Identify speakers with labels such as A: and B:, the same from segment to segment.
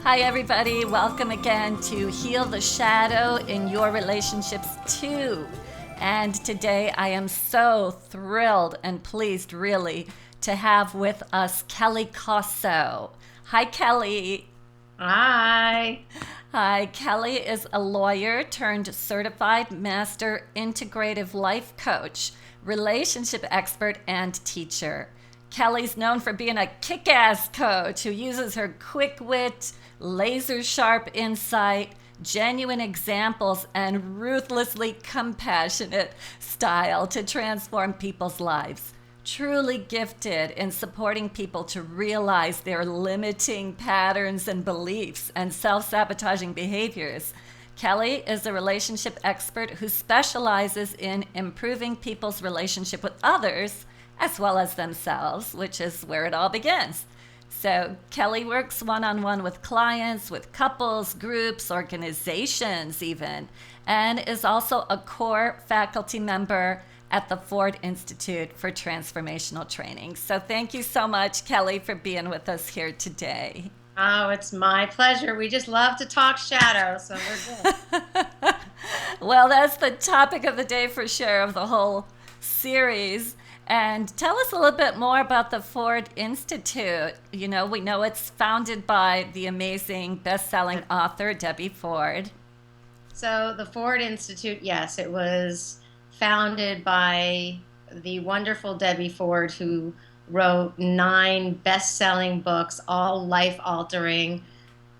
A: Hi, everybody. Welcome again to Heal the Shadow in Your Relationships Too. And today I am so thrilled and pleased, really, to have with us Kelley Kosow. Hi, Kelley.
B: Hi.
A: Hi, Kelley is a lawyer turned certified master integrative life coach, relationship expert, and teacher. Kelley's known for being a kick ass coach who uses her quick wit, laser sharp insight, genuine examples, and ruthlessly compassionate style to transform people's lives. Truly gifted in supporting people to realize their limiting patterns and beliefs and self sabotaging behaviors. Kelley is a relationship expert who specializes in improving people's relationship with others as well as themselves, which is where it all begins. So, Kelley works one on one with clients, with couples, groups, organizations, even, and is also a core faculty member at the Ford Institute for Transformational Training. So, thank you so much, Kelley, for being with us here today.
B: Oh, it's my pleasure. We just love to talk shadow, so we're good.
A: Well, that's the topic of the day for sure of the whole series. And tell us a little bit more about the Ford Institute. You know, we know it's founded by the amazing best-selling author Debbie Ford.
B: So, the Ford Institute, yes, it was founded by the wonderful Debbie Ford, who wrote 9 best-selling books, all life-altering.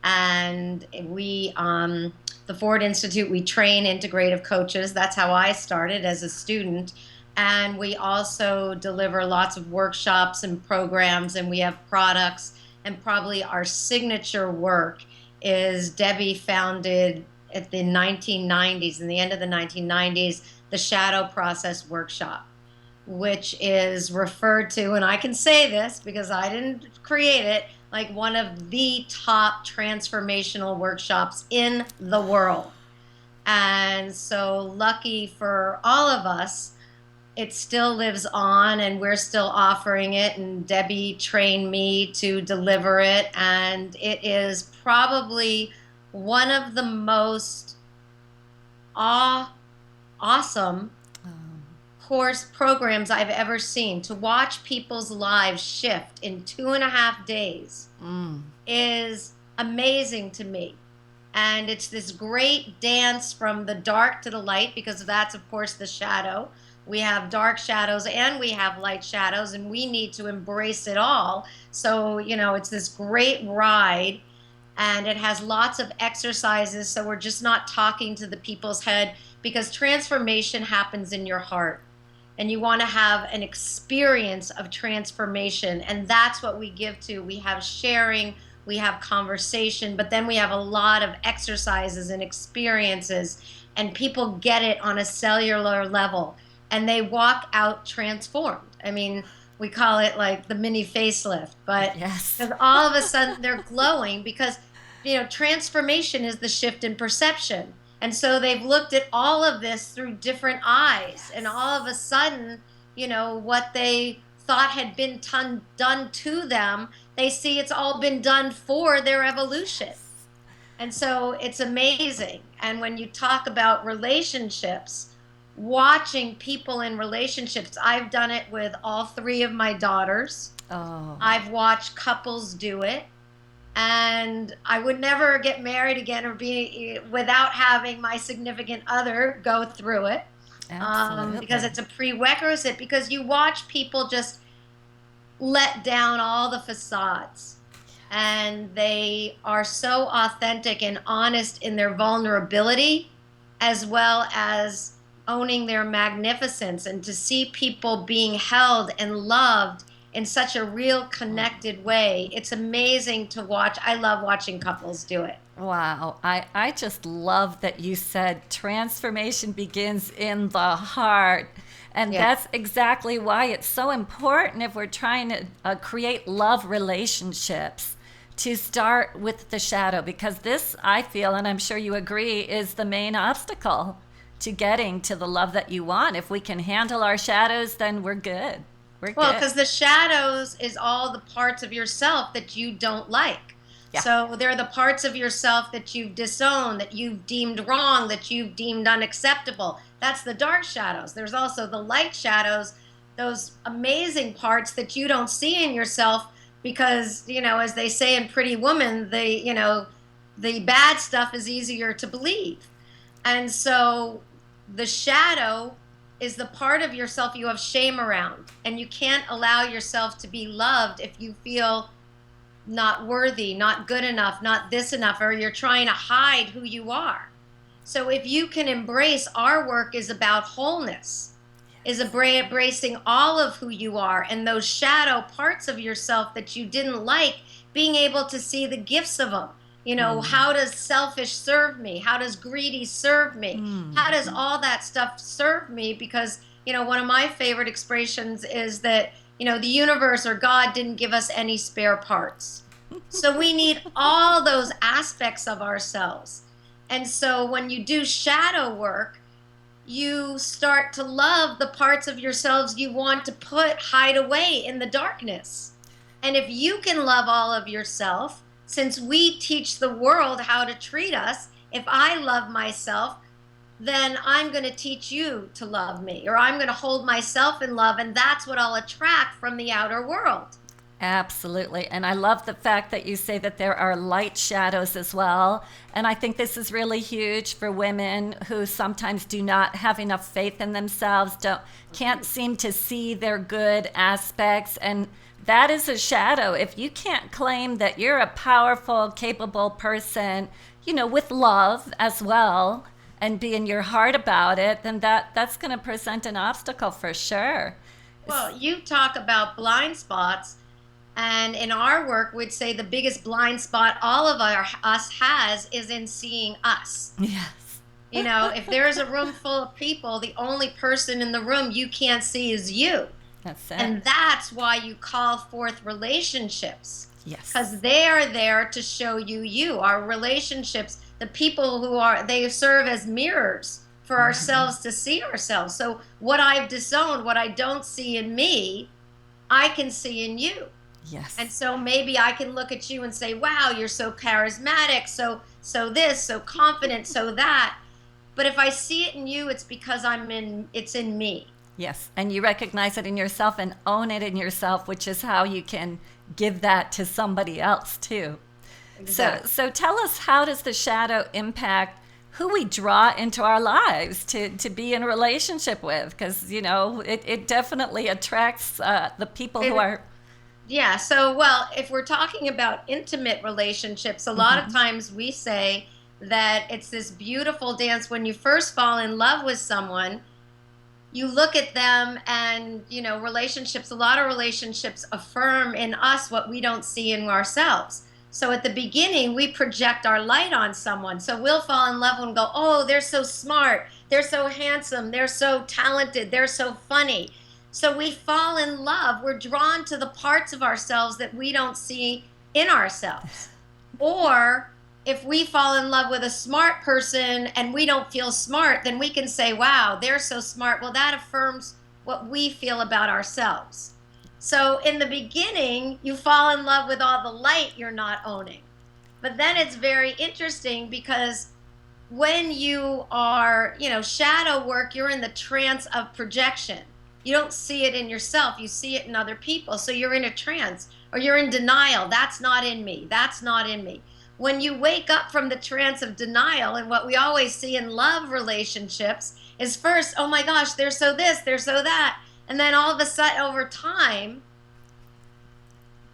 B: And the Ford Institute, we train integrative coaches. That's how I started as a student. And we also deliver lots of workshops and programs, and we have products. And probably our signature work is Debbie founded at the 1990s, in the end of the 1990s, the Shadow Process Workshop, which is referred to, and I can say this because I didn't create it, like one of the top transformational workshops in the world. And so lucky for all of us, it still lives on and we're still offering it, and Debbie trained me to deliver it, and it is probably one of the most awesome course programs I've ever seen. To watch people's lives shift in 2.5 days is amazing to me. And it's this great dance from the dark to the light, because that's, of course, the shadow. We have dark shadows and we have light shadows, and we need to embrace it all. So, it's this great ride, and it has lots of exercises. So we're just not talking to the people's head, because transformation happens in your heart. And you want to have an experience of transformation. And that's what we give to. We have sharing, we have conversation, but then we have a lot of exercises and experiences, and people get it on a cellular level, and they walk out transformed. I mean, we call it like the mini facelift, but
A: Yes.
B: all of a sudden they're glowing, because, transformation is the shift in perception. And so they've looked at all of this through different eyes, and all of a sudden, what they thought had been done to them, they see it's all been done for their evolution. And so it's amazing. And when you talk about relationships, watching people in relationships, I've done it with all 3 of my daughters.
A: Oh,
B: I've watched couples do it. And I would never get married again or be without having my significant other go through it, because
A: absolutely.
B: it's a prerequisite, because you watch people just let down all the facades, and they are so authentic and honest in their vulnerability, as well as owning their magnificence. And to see people being held and loved in such a real connected way, it's amazing to watch. I love watching couples do it.
A: Wow. I just love that you said transformation begins in the heart. And
B: Yeah.
A: that's exactly why it's so important, if we're trying to create love relationships, to start with the shadow. Because this, I feel, and I'm sure you agree, is the main obstacle to getting to the love that you want. If we can handle our shadows, then we're good. We're
B: Well,
A: good.
B: because the shadows is all the parts of yourself that you don't like.
A: Yeah.
B: So they're the parts of yourself that you've disowned, that you've deemed wrong, that you've deemed unacceptable. That's the dark shadows. There's also the light shadows, those amazing parts that you don't see in yourself because, as they say in Pretty Woman, the bad stuff is easier to believe. And so the shadow is the part of yourself you have shame around, and you can't allow yourself to be loved if you feel not worthy, not good enough, not this enough, or you're trying to hide who you are. So if you can embrace, our work is about wholeness, is embracing all of who you are and those shadow parts of yourself that you didn't like, being able to see the gifts of them. How does selfish serve me? How does greedy serve me? How does all that stuff serve me? Because, one of my favorite expressions is that, the universe or God didn't give us any spare parts. So we need all those aspects of ourselves. And so when you do shadow work, you start to love the parts of yourselves you want to hide away in the darkness. And if you can love all of yourself, since we teach the world how to treat us, if I love myself, then I'm going to teach you to love me, or I'm going to hold myself in love, and that's what I'll attract from the outer world.
A: Absolutely. And I love the fact that you say that there are light shadows as well. And I think this is really huge for women who sometimes do not have enough faith in themselves, can't seem to see their good aspects. And that is a shadow. If you can't claim that you're a powerful, capable person, with love as well, and be in your heart about it, then that's going to present an obstacle for sure.
B: Well, you talk about blind spots. And in our work, we'd say the biggest blind spot all of us has is in seeing us.
A: Yes.
B: If there's a room full of people, the only person in the room you can't see is you.
A: That's it.
B: And that's why you call forth relationships.
A: Yes.
B: Because they are there to show you. Our relationships, the people they serve as mirrors for ourselves to see ourselves. So what I've disowned, what I don't see in me, I can see in you.
A: Yes.
B: And so maybe I can look at you and say, wow, you're so charismatic, so this, so confident, so that. But if I see it in you, it's because it's in me.
A: Yes. And you recognize it in yourself and own it in yourself, which is how you can give that to somebody else too. Exactly. So tell us, how does the shadow impact who we draw into our lives to be in a relationship with? Because, it definitely attracts the people who are...
B: Yeah. So, well, if we're talking about intimate relationships, a lot of times we say that it's this beautiful dance. When you first fall in love with someone, you look at them and, a lot of relationships affirm in us what we don't see in ourselves. So at the beginning, we project our light on someone. So we'll fall in love and go, oh, they're so smart. They're so handsome. They're so talented. They're so funny. So we fall in love. We're drawn to the parts of ourselves that we don't see in ourselves. Or if we fall in love with a smart person and we don't feel smart, then we can say, wow, they're so smart. Well, that affirms what we feel about ourselves. So in the beginning, you fall in love with all the light you're not owning. But then it's very interesting because when you are, shadow work, you're in the trance of projection. You don't see it in yourself. You see it in other people. So you're in a trance or you're in denial. That's not in me. That's not in me. When you wake up from the trance of denial, and what we always see in love relationships is first, oh my gosh, they're so this, they're so that. And then all of a sudden, over time,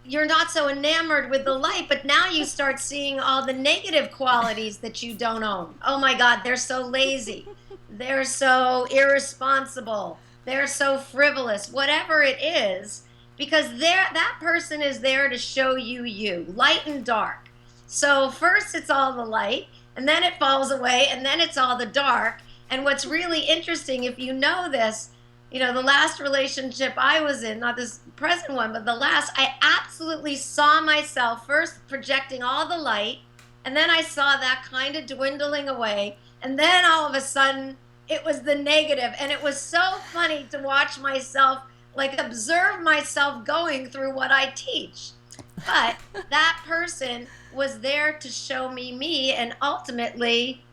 B: you're not so enamored with the light, but now you start seeing all the negative qualities that you don't own. Oh my God, they're so lazy. They're so irresponsible. They're so frivolous, whatever it is, because that person is there to show you, light and dark. So first it's all the light, and then it falls away, and then it's all the dark. And what's really interesting, if you know this, the last relationship I was in, not this present one, but the last, I absolutely saw myself first projecting all the light, and then I saw that kind of dwindling away, and then all of a sudden it was the negative. And it was so funny to watch myself, observe myself going through what I teach. But that person was there to show me me, and ultimately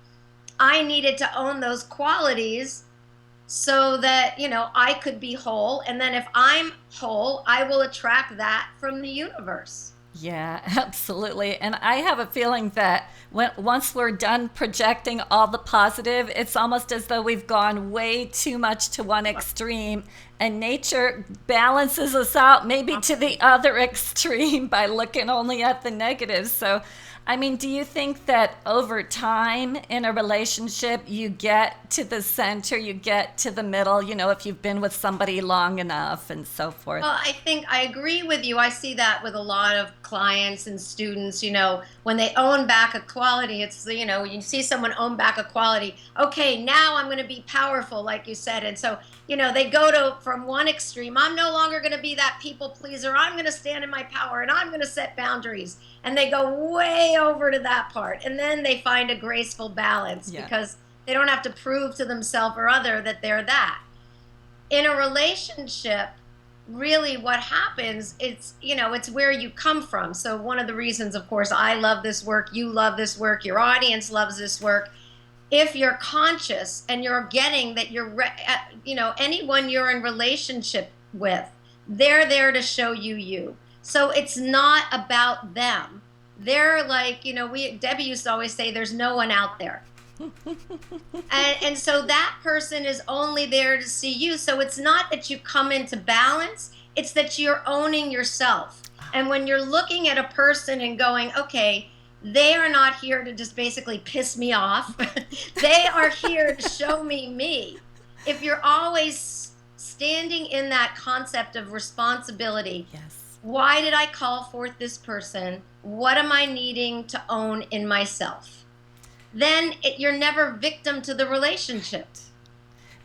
B: I needed to own those qualities so that, I could be whole. And then if I'm whole, I will attract that from the universe.
A: Yeah, absolutely. And I have a feeling that once we're done projecting all the positive, it's almost as though we've gone way too much to one extreme, and nature balances us out maybe to the other extreme by looking only at the negatives. So, I mean, do you think that over time in a relationship, you get to the center, you get to the middle, if you've been with somebody long enough and so forth?
B: Well, I think I agree with you. I see that with a lot of clients and students, when they own back a quality, it's, you see someone own back a quality. Okay, now I'm going to be powerful, like you said. And so, they go to from one extreme. I'm no longer going to be that people pleaser. I'm going to stand in my power and I'm going to set boundaries. And they go way over to that part. And then they find a graceful balance
A: Yeah.
B: because they don't have to prove to themselves or other that they're that. In a relationship, really what happens, it's where you come from. So one of the reasons, of course, I love this work, you love this work, your audience loves this work. If you're conscious and you're getting that anyone you're in relationship with, they're there to show you you. So it's not about them. They're like, Debbie used to always say, there's no one out there. And so that person is only there to see you. So it's not that you come into balance, it's that you're owning yourself. And when you're looking at a person and going, okay, they are not here to just basically piss me off. They are here to show me me. If you're always standing in that concept of responsibility,
A: Yes.
B: why did I call forth this person? What am I needing to own in myself? Then you're never victim to the relationship.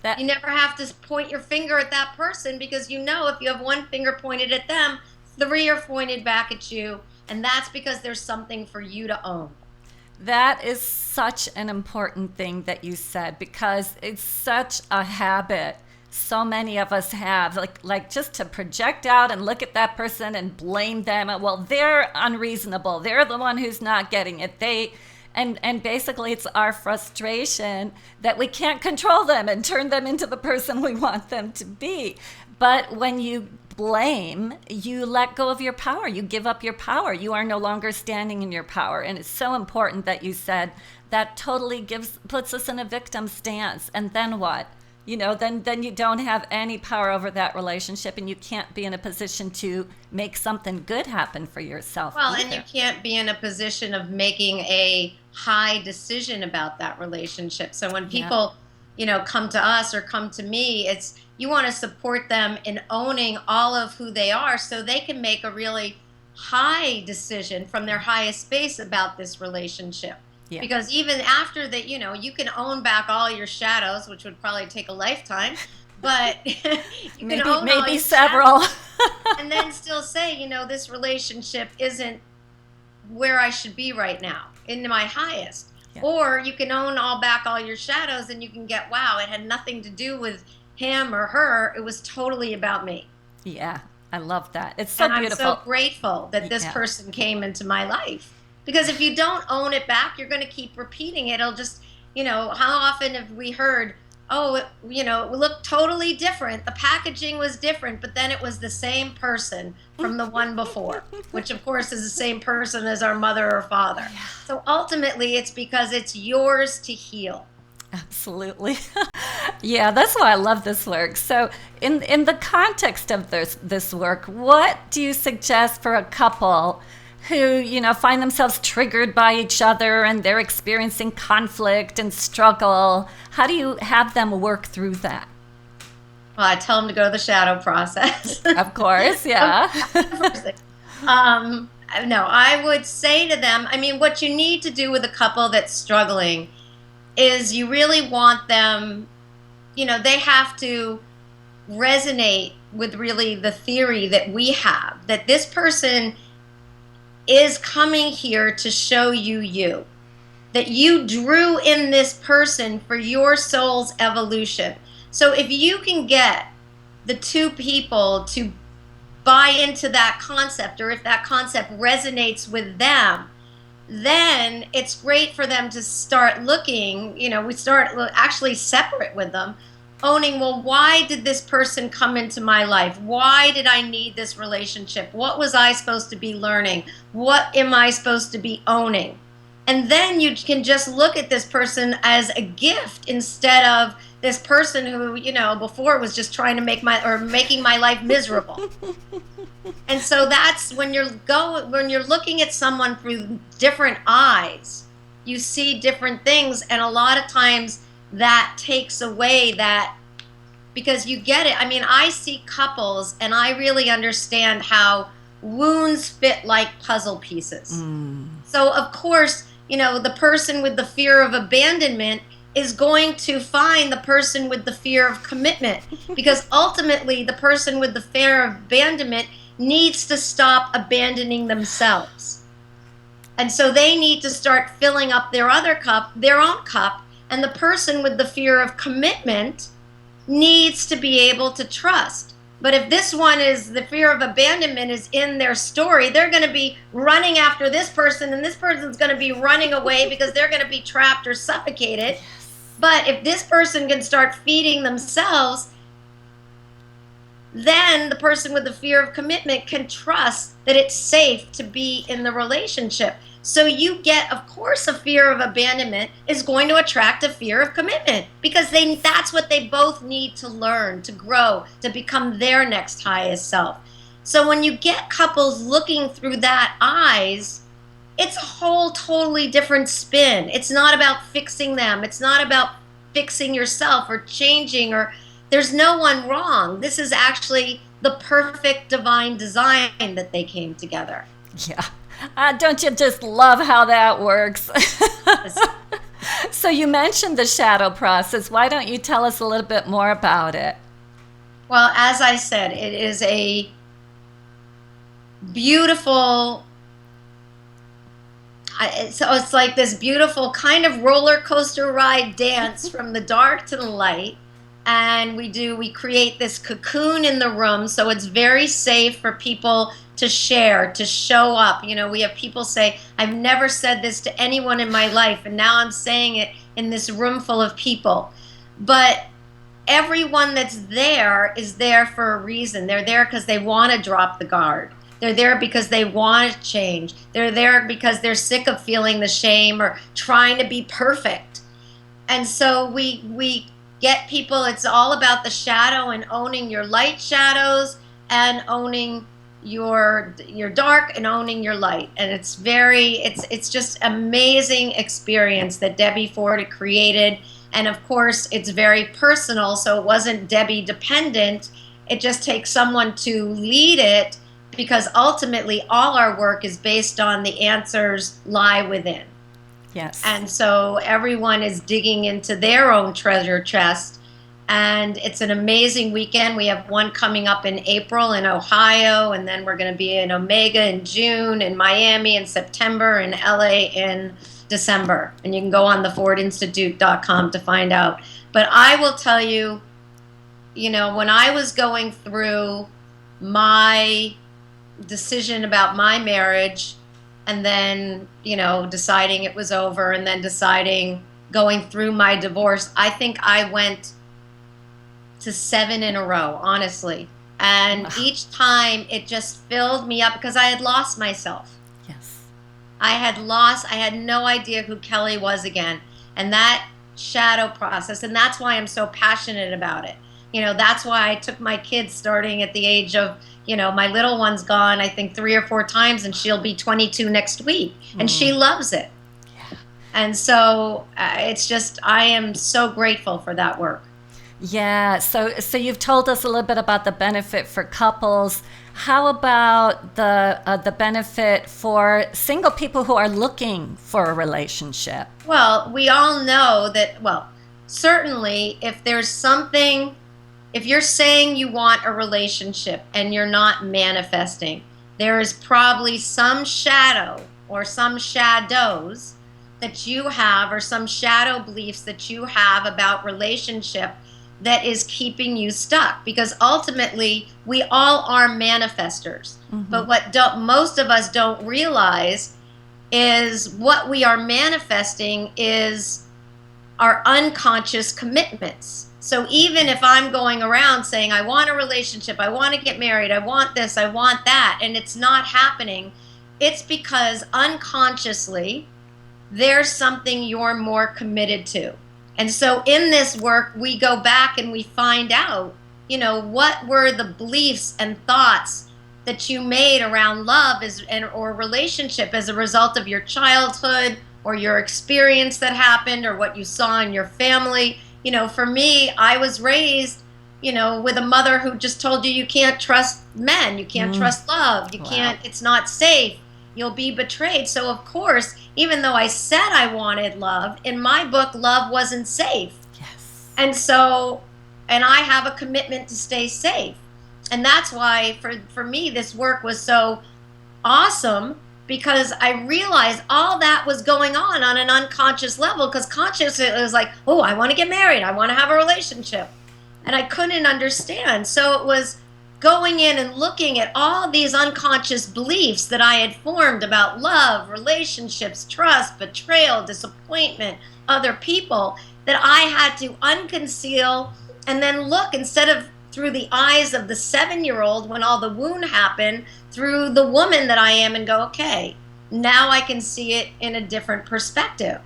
A: That
B: You never have to point your finger at that person because if you have one finger pointed at them, three are pointed back at you. And that's because there's something for you to own.
A: That is such an important thing that you said, because it's such a habit so many of us have, like just to project out and look at that person and blame them. Well, they're unreasonable. They're the one who's not getting it. And basically it's our frustration that we can't control them and turn them into the person we want them to be. But when you blame, you let go of your power. You give up your power. You are no longer standing in your power. And it's so important that you said that totally puts us in a victim stance. And then what? Then you don't have any power over that relationship, and you can't be in a position to make something good happen for yourself.
B: Well,
A: either.
B: and you can't be in a position of making a high decision about that relationship. So when people, come to us or come to me, it's you want to support them in owning all of who they are so they can make a really high decision from their highest space about this relationship.
A: Yeah.
B: Because even after that, you can own back all your shadows, which would probably take a lifetime, but you can own all
A: maybe
B: your
A: several.
B: shadows and then still say, this relationship isn't where I should be right now, in my highest.
A: Yeah.
B: Or you can own back all your shadows and you can get, wow, it had nothing to do with him or her. It was totally about me.
A: Yeah, I love that. It's so
B: and
A: beautiful.
B: I'm so grateful that this person came into my life. Because if you don't own it back, you're going to keep repeating it. It'll just, how often have we heard, oh, it looked totally different. The packaging was different, but then it was the same person from the one before, which of course is the same person as our mother or father.
A: Yeah.
B: So ultimately, it's because it's yours to heal.
A: Absolutely. Yeah, that's why I love this work. So in the context of this work, what do you suggest for a couple who, find themselves triggered by each other and they're experiencing conflict and struggle? How do you have them work through that?
B: Well, I tell them to go to the shadow process.
A: Of course, yeah.
B: No, I would say to them, what you need to do with a couple that's struggling is you really want them, they have to resonate with really the theory that we have, that this person is coming here to show you you, that you drew in this person for your soul's evolution. So if you can get the two people to buy into that concept, or if that concept resonates with them, then it's great for them to start looking, we start actually separate with them, owning, well, why did this person come into my life? Why did I need this relationship? What was I supposed to be learning? What am I supposed to be owning? And then you can just look at this person as a gift instead of this person who, before was just trying to making my life miserable. And so that's when you're looking at someone through different eyes, you see different things. And a lot of times that takes away that, because you get it. I mean, I see couples and I really understand how wounds fit like puzzle pieces. So of course, the person with the fear of abandonment is going to find the person with the fear of commitment, because ultimately the person with the fear of abandonment needs to stop abandoning themselves. And so they need to start filling up their own cup, and the person with the fear of commitment needs to be able to trust. But if this one is the fear of abandonment is in their story, they're going to be running after this person, and this person's going to be running away because they're going to be trapped or suffocated. But if this person can start feeding themselves, then the person with the fear of commitment can trust that it's safe to be in the relationship. So you get, of course, a fear of abandonment is going to attract a fear of commitment, because that's what they both need to learn, to grow, to become their next highest self. So when you get couples looking through that eyes, it's a whole totally different spin. It's not about fixing them. It's not about fixing yourself or changing, or there's no one wrong. This is actually the perfect divine design that they came together.
A: Yeah. Don't you just love how that works? So you mentioned the shadow process. Why don't you tell us a little bit more about it?
B: Well, as I said, it is a beautiful, so it's like this beautiful kind of roller coaster ride dance from the dark to the light. And we create this cocoon in the room, so it's very safe for people to share, to show up. We have people say, I've never said this to anyone in my life, and now I'm saying it in this room full of people. But everyone that's there is there for a reason. They're there because they want to drop the guard. They're there because they want to change. They're there because they're sick of feeling the shame or trying to be perfect. And so we get people, it's all about the shadow and owning your light shadows and owning your dark and owning your light. And it's just amazing experience that Debbie Ford had created. And of course, it's very personal, so it wasn't Debbie dependent. It just takes someone to lead it, because ultimately all our work is based on the answers lie within.
A: Yes.
B: And so everyone is digging into their own treasure chest. And it's an amazing weekend. We have one coming up in April in Ohio, and then we're going to be in Omega in June, in Miami in September, and LA in December. And you can go on thefordinstitute.com to find out. But I will tell you, when I was going through my decision about my marriage, and then, deciding it was over, and then going through my divorce, I think I went to 7 in a row, honestly. And wow. Each time it just filled me up, because I had lost myself.
A: Yes.
B: I had no idea who Kelley was again. And that shadow process, and that's why I'm so passionate about it. That's why I took my kids starting at the age of, my little one's gone, I think 3 or 4 times, and she'll be 22 next week. And she loves it. Yeah. And so it's just, I am so grateful for that work.
A: Yeah. So you've told us a little bit about the benefit for couples. How about the benefit for single people who are looking for a relationship?
B: Well, we all know that, certainly if there's something, if you're saying you want a relationship and you're not manifesting, there is probably some shadow or some shadows that you have, or some shadow beliefs that you have about relationship that is keeping you stuck, because ultimately we all are manifestors. But what most of us don't realize is what we are manifesting is our unconscious commitments. So even if I'm going around saying, I want a relationship, I want to get married, I want this, I want that, and it's not happening, it's because unconsciously there's something you're more committed to. And so in this work, we go back and we find out, what were the beliefs and thoughts that you made around love or relationship as a result of your childhood or your experience that happened or what you saw in your family. For me, I was raised, with a mother who just told you can't trust men, you can't trust love, you can't, it's not safe, you'll be betrayed. So of course, even though I said I wanted love, in my book, love wasn't safe.
A: Yes.
B: And I have a commitment to stay safe. And that's why for me, this work was so awesome, because I realized all that was going on an unconscious level, because conscious, it was like, oh, I want to get married, I want to have a relationship. And I couldn't understand. So it was going in and looking at all these unconscious beliefs that I had formed about love, relationships, trust, betrayal, disappointment, other people, that I had to unconceal and then look, instead of through the eyes of the 7-year-old when all the wound happened, through the woman that I am, and go, okay, now I can see it in a different perspective.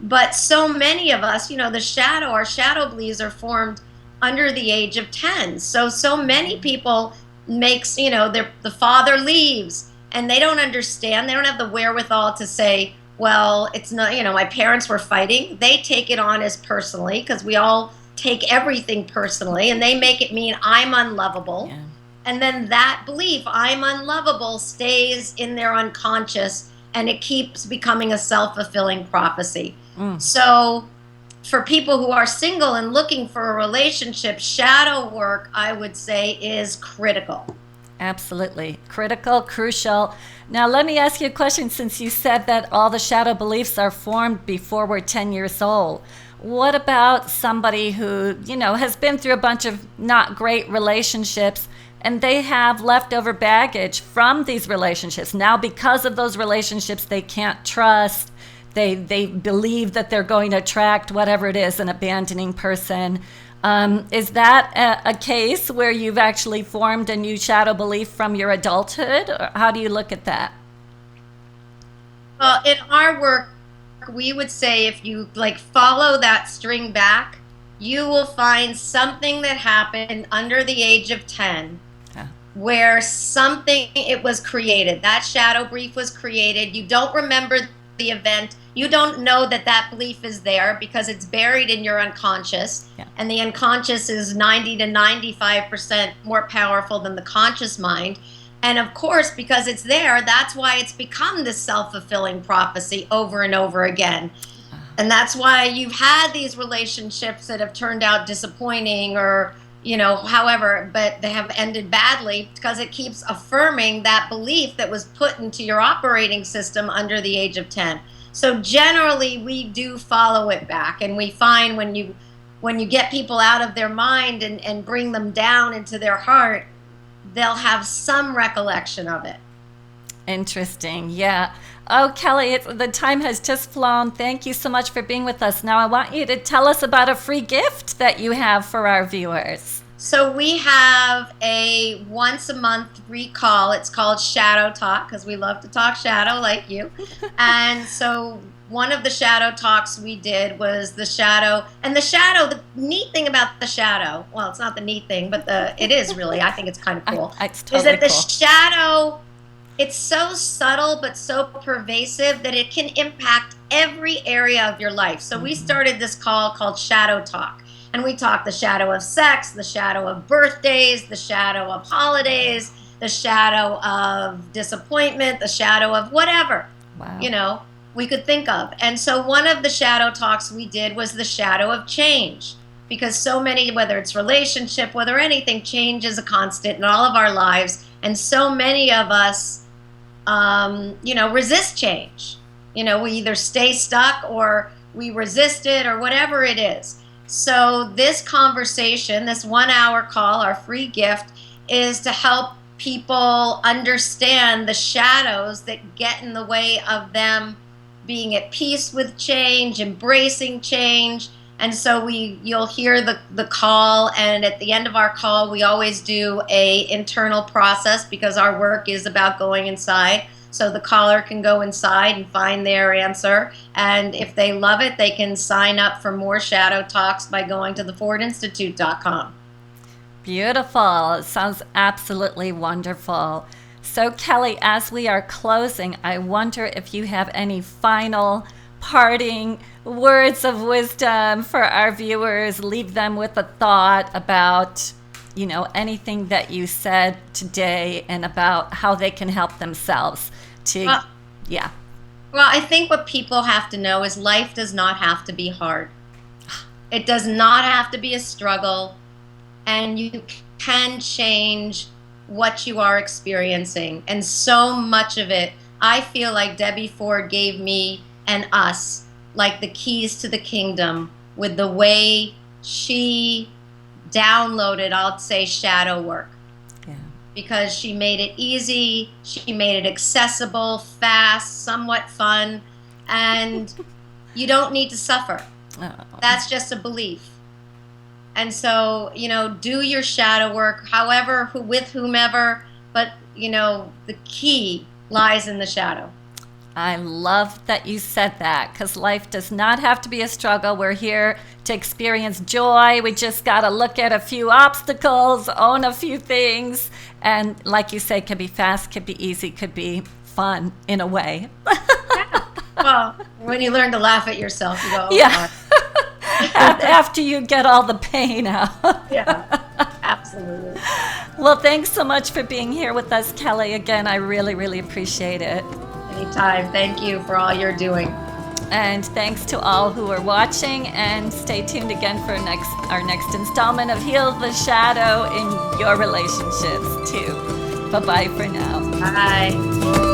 B: But so many of us, our shadow beliefs are formed under the age of 10. So many people the father leaves and they don't understand. They don't have the wherewithal to say, well, it's not, my parents were fighting. They take it on as personally, because we all take everything personally, and they make it mean I'm unlovable. Yeah. And then that belief, I'm unlovable, stays in their unconscious, and it keeps becoming a self-fulfilling prophecy. So for people who are single and looking for a relationship, shadow work, I would say, is critical.
A: Absolutely. Critical, crucial. Now, let me ask you a question, since you said that all the shadow beliefs are formed before we're 10 years old. What about somebody who, has been through a bunch of not great relationships, and they have leftover baggage from these relationships? Now, because of those relationships, they can't trust. They believe that they're going to attract whatever it is, an abandoning person. Is that a case where you've actually formed a new shadow belief from your adulthood? Or how do you look at that?
B: Well, in our work, we would say if you follow that string back, you will find something that happened under the age of 10, where it was created. That shadow belief was created. You don't remember the event. You don't know that belief is there, because it's buried in your unconscious. Yeah. And the unconscious is 90 to 95% more powerful than the conscious mind. And of course, because it's there, that's why it's become this self-fulfilling prophecy over and over again. And that's why you've had these relationships that have turned out disappointing, or, however, but they have ended badly, because it keeps affirming that belief that was put into your operating system under the age of 10. So generally, we do follow it back, and we find when you get people out of their mind and bring them down into their heart, they'll have some recollection of it.
A: Interesting. Yeah. Oh, Kelley, the time has just flown. Thank you so much for being with us. Now, I want you to tell us about a free gift that you have for our viewers.
B: So we have a once-a-month free call. It's called Shadow Talk, because we love to talk shadow like you. And so one of the shadow talks we did was the shadow. And the neat thing about the shadow, well, it's not the neat thing, but it is really, I think it's kind of cool,
A: it's totally
B: is that the
A: cool.
B: shadow, it's so subtle but so pervasive that it can impact every area of your life. So we started this call called Shadow Talk. And we talk the shadow of sex, the shadow of birthdays, the shadow of holidays, the shadow of disappointment, the shadow of whatever, we could think of. And so one of the shadow talks we did was the shadow of change. Because so many, whether it's relationship, whether anything, change is a constant in all of our lives. And so many of us, resist change. We either stay stuck or we resist it or whatever it is. So this conversation, this 1 hour call, our free gift, is to help people understand the shadows that get in the way of them being at peace with change, embracing change. And so you'll hear the call, and at the end of our call, we always do a internal process because our work is about going inside. So the caller can go inside and find their answer. And if they love it, they can sign up for more Shadow Talks by going to thefordinstitute.com.
A: Beautiful. It sounds absolutely wonderful. So, Kelley, as we are closing, I wonder if you have any final parting words of wisdom for our viewers. Leave them with a thought about, anything that you said today and about how they can help themselves to, yeah.
B: Well, I think what people have to know is life does not have to be hard. It does not have to be a struggle, and you can change what you are experiencing. And so much of it, I feel like Debbie Ford gave me and us like the keys to the kingdom with the way she downloaded, I'll say, shadow work.
A: Yeah.
B: Because she made it easy, she made it accessible, fast, somewhat fun, and you don't need to suffer.
A: Oh.
B: That's just a belief. And so, do your shadow work, however, with whomever, but, the key lies in the shadow.
A: I love that you said that, because life does not have to be a struggle. We're here to experience joy. We just got to look at a few obstacles, own a few things, and like you say, could be fast, could be easy, could be fun in a way.
B: Yeah. Well, when you learn to laugh at yourself, you go, oh,
A: yeah. After you get all the pain out.
B: Yeah, absolutely.
A: Well, thanks so much for being here with us, Kelley. Again, I really, really appreciate it.
B: Anytime. Thank you for all you're doing.
A: And thanks to all who are watching, and stay tuned again for our next installment of Heal the Shadow in your relationships too. Bye-bye for now.
B: Bye.